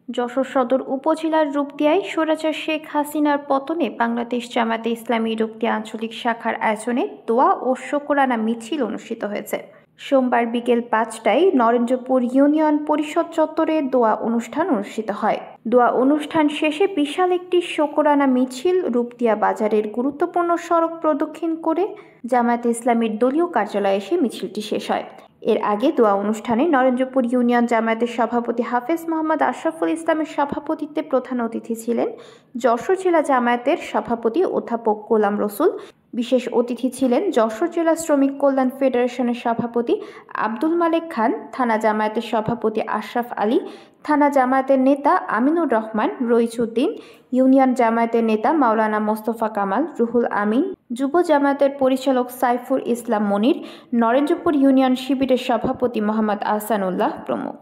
যশোর সদর উপজেলার রূপদিয়ায় স্বৈরাচার শেখ হাসিনার পতনে বাংলাদেশ জামায়াতে ইসলামী রূপদিয়া আঞ্চলিক শাখার আয়োজনে দোয়া ও শোকরানা মিছিল অনুষ্ঠিত হয়েছে। সোমবার বিকেল 5টায় নরেন্দ্রপুর ইউনিয়ন পরিষদ চত্বরে দোয়া অনুষ্ঠান অনুষ্ঠিত হয়। দোয়া অনুষ্ঠান শেষে বিশাল একটি শোকরানা মিছিল রূপদিয়া বাজারের গুরুত্বপূর্ণ সড়ক প্রদক্ষিণ করে জামায়াতে ইসলামীর দলীয় কার্যালয়ে এসে মিছিলটি শেষ হয়। এর আগে দোয়া অনুষ্ঠানে নরেন্দ্রপুর ইউনিয়ন জামায়াতের সভাপতি হাফেজ মোহাম্মদ আশরাফুল ইসলামের সভাপতিত্বে প্রধান অতিথি ছিলেন যশোর জেলা জামায়াতের সভাপতি অধ্যাপক গোলাম রসুল। বিশেষ অতিথি ছিলেন যশোর জেলা শ্রমিক কল্যাণ ফেডারেশনের সভাপতি আব্দুল মালেক খান, থানা জামায়াতের সভাপতি আশরাফ আলী, থানা জামায়াতের নেতা আমিনুর রহমান, রইচুদ্দিন, ইউনিয়ন জামায়াতের নেতা মাওলানা মোস্তফা কামাল, রুহুল আমিন, যুব জামায়াতের পরিচালক সাইফুর ইসলাম মনির, নরেন্দ্রপুর ইউনিয়ন শিবিরের সভাপতি মোহাম্মদ আহসানুল্লাহ প্রমুখ।